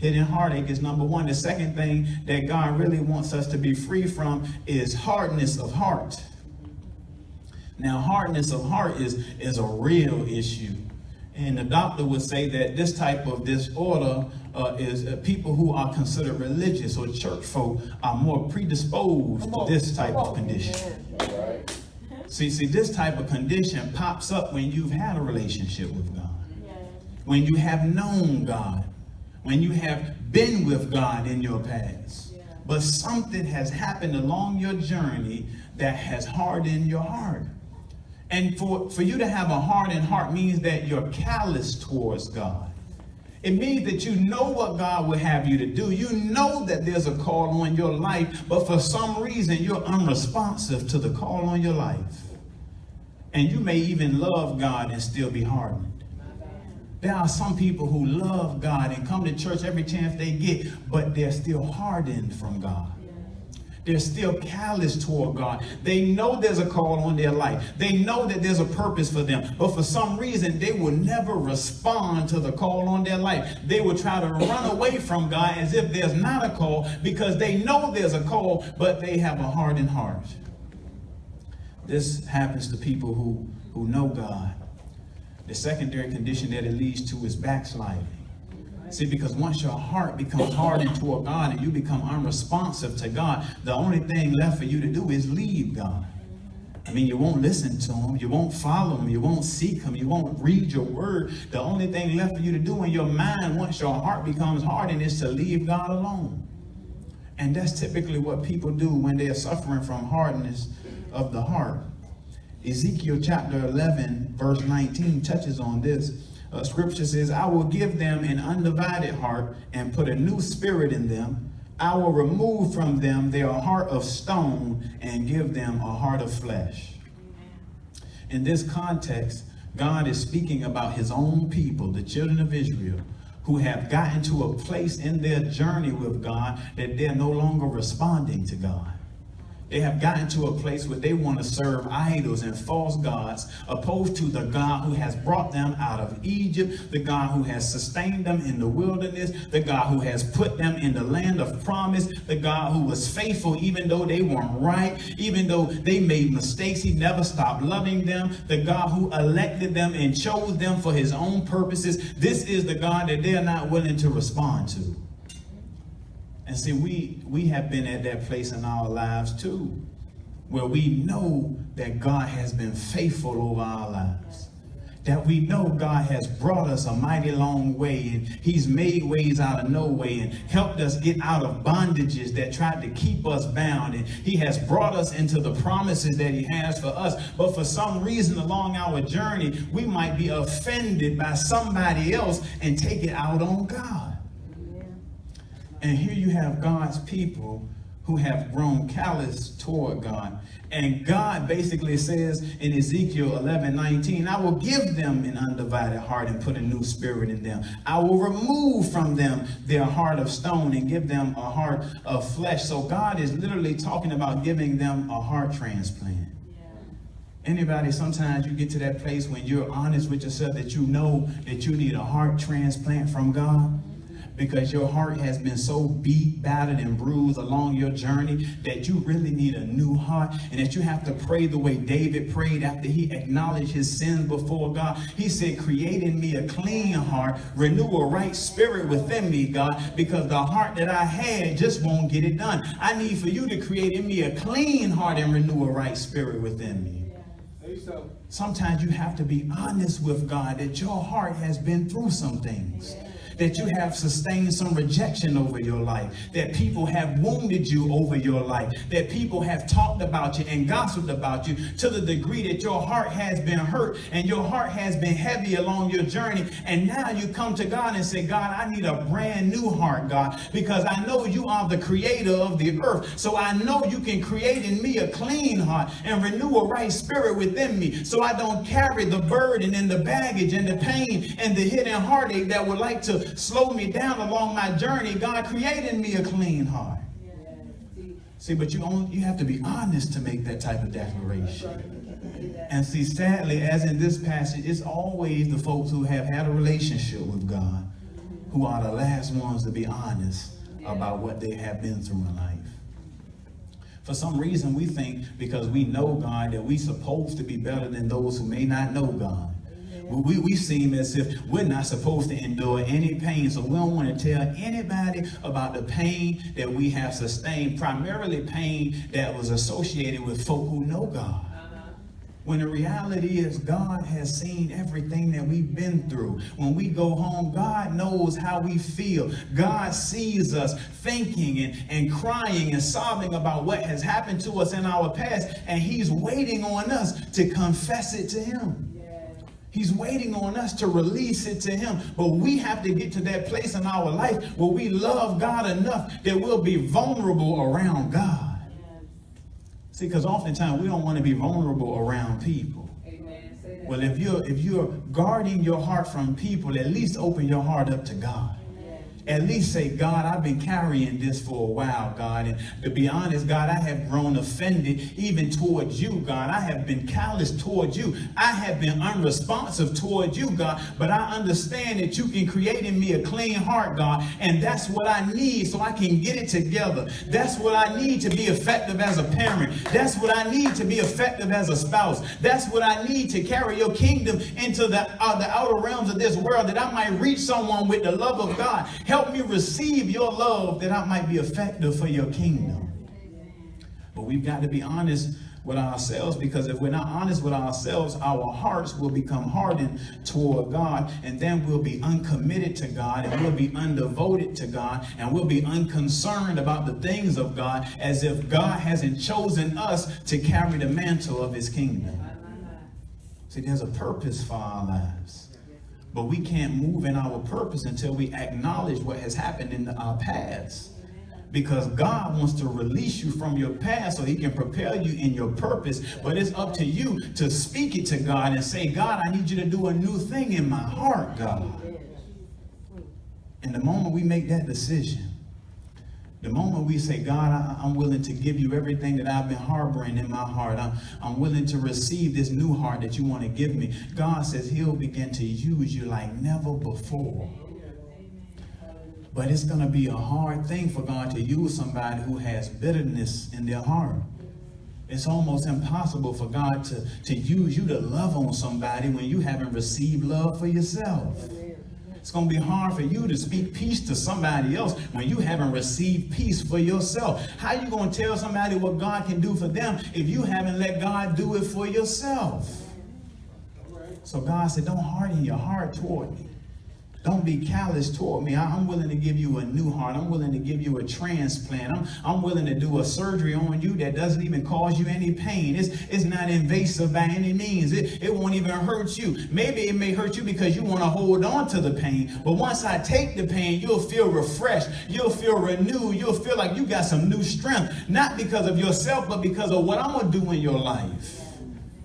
Hidden heartache is number one. The second thing that God really wants us to be free from is hardness of heart. Now, hardness of heart is a real issue. And the doctor would say that this type of disorder is people who are considered religious or church folk are more predisposed to this type of condition. See, this type of condition pops up when you've had a relationship with God, when you have known God, when you have been with God in your past. But something has happened along your journey that has hardened your heart. And for you to have a hardened heart means that you're callous towards God. It means that you know what God will have you to do. You know that there's a call on your life, but for some reason you're unresponsive to the call on your life. And you may even love God and still be hardened. There are some people who love God and come to church every chance they get, but they're still hardened from God. They're still callous toward God. They know there's a call on their life. They know that there's a purpose for them. But for some reason, they will never respond to the call on their life. They will try to run away from God as if there's not a call because they know there's a call, but they have a hardened heart. This happens to people who know God. The secondary condition that it leads to is backsliding. See, because once your heart becomes hardened toward God and you become unresponsive to God, the only thing left for you to do is leave God. I mean, you won't listen to him, you won't follow him, you won't seek him, you won't read your word. The only thing left for you to do in your mind once your heart becomes hardened is to leave God alone. And that's typically what people do when they are suffering from hardness of the heart. Ezekiel chapter 11, verse 19 touches on this. Scripture says, I will give them an undivided heart and put a new spirit in them. I will remove from them their heart of stone and give them a heart of flesh. In this context, God is speaking about his own people, the children of Israel, who have gotten to a place in their journey with God that they're no longer responding to God. They have gotten to a place where they want to serve idols and false gods, opposed to the God who has brought them out of Egypt, the God who has sustained them in the wilderness, the God who has put them in the land of promise, the God who was faithful even though they weren't right, even though they made mistakes. He never stopped loving them, the God who elected them and chose them for his own purposes. This is the God that they're not willing to respond to. And see, we have been at that place in our lives too, where we know that God has been faithful over our lives, that we know God has brought us a mighty long way, and he's made ways out of no way and helped us get out of bondages that tried to keep us bound, and he has brought us into the promises that he has for us. But for some reason along our journey, we might be offended by somebody else and take it out on God. And here you have God's people who have grown callous toward God. And God basically says in Ezekiel 11:19, I will give them an undivided heart and put a new spirit in them. I will remove from them their heart of stone and give them a heart of flesh. So God is literally talking about giving them a heart transplant. Anybody, sometimes you get to that place when you're honest with yourself that you know that you need a heart transplant from God, because your heart has been so beat, battered, and bruised along your journey that you really need a new heart, and that you have to pray the way David prayed after he acknowledged his sins before God. He said, create in me a clean heart, renew a right spirit within me, God, because the heart that I had just won't get it done. I need for you to create in me a clean heart and renew a right spirit within me. Sometimes you have to be honest with God that your heart has been through some things, that you have sustained some rejection over your life, that people have wounded you over your life, that people have talked about you and gossiped about you to the degree that your heart has been hurt and your heart has been heavy along your journey. And now you come to God and say, God, I need a brand new heart, God, because I know you are the creator of the earth. So I know you can create in me a clean heart and renew a right spirit within me, so I don't carry the burden and the baggage and the pain and the hidden heartache that would like to slow me down along my journey. God, create in me a clean heart. See, but you have to be honest to make that type of declaration. And see, sadly, as in this passage, it's always the folks who have had a relationship with God who are the last ones to be honest about what they have been through in life. For some reason, we think because we know God that we're supposed to be better than those who may not know God. We seem as if we're not supposed to endure any pain, so we don't want to tell anybody about the pain that we have sustained, primarily pain that was associated with folk who know God. When the reality is God has seen everything that we've been through. When we go home, God knows how we feel. God sees us thinking and crying and sobbing about what has happened to us in our past, and he's waiting on us to confess it to him. He's waiting on us to release it to him. But we have to get to that place in our life where we love God enough that we'll be vulnerable around God. See, because oftentimes we don't want to be vulnerable around people. Amen. Well, if you're guarding your heart from people, at least open your heart up to God. At least say, God, I've been carrying this for a while, God. And to be honest, God, I have grown offended even towards you, God. I have been callous towards you. I have been unresponsive towards you, God. But I understand that you can create in me a clean heart, God. And that's what I need so I can get it together. That's what I need to be effective as a parent. That's what I need to be effective as a spouse. That's what I need to carry your kingdom into the outer realms of this world, that I might reach someone with the love of God. Help me receive your love that I might be effective for your kingdom. But we've got to be honest with ourselves, because if we're not honest with ourselves, our hearts will become hardened toward God, and then we'll be uncommitted to God, and we'll be undevoted to God, and we'll be unconcerned about the things of God, as if God hasn't chosen us to carry the mantle of his kingdom. See, there's a purpose for our lives. But we can't move in our purpose until we acknowledge what has happened in our past. Because God wants to release you from your past so he can prepare you in your purpose. But it's up to you to speak it to God and say, God, I need you to do a new thing in my heart, God. And the moment we make that decision, the moment we say, God, I'm willing to give you everything that I've been harboring in my heart. I'm willing to receive this new heart that you want to give me. God says he'll begin to use you like never before. But it's going to be a hard thing for God to use somebody who has bitterness in their heart. It's almost impossible for God to use you to love on somebody when you haven't received love for yourself. It's going to be hard for you to speak peace to somebody else when you haven't received peace for yourself. How are you going to tell somebody what God can do for them if you haven't let God do it for yourself? So God said, don't harden your heart toward me. Don't be callous toward me. I'm willing to give you a new heart. I'm willing to give you a transplant. I'm willing to do a surgery on you that doesn't even cause you any pain. It's not invasive by any means. It won't even hurt you. Maybe it may hurt you because you want to hold on to the pain. But once I take the pain, you'll feel refreshed. You'll feel renewed. You'll feel like you got some new strength. Not because of yourself, but because of what I'm going to do in your life.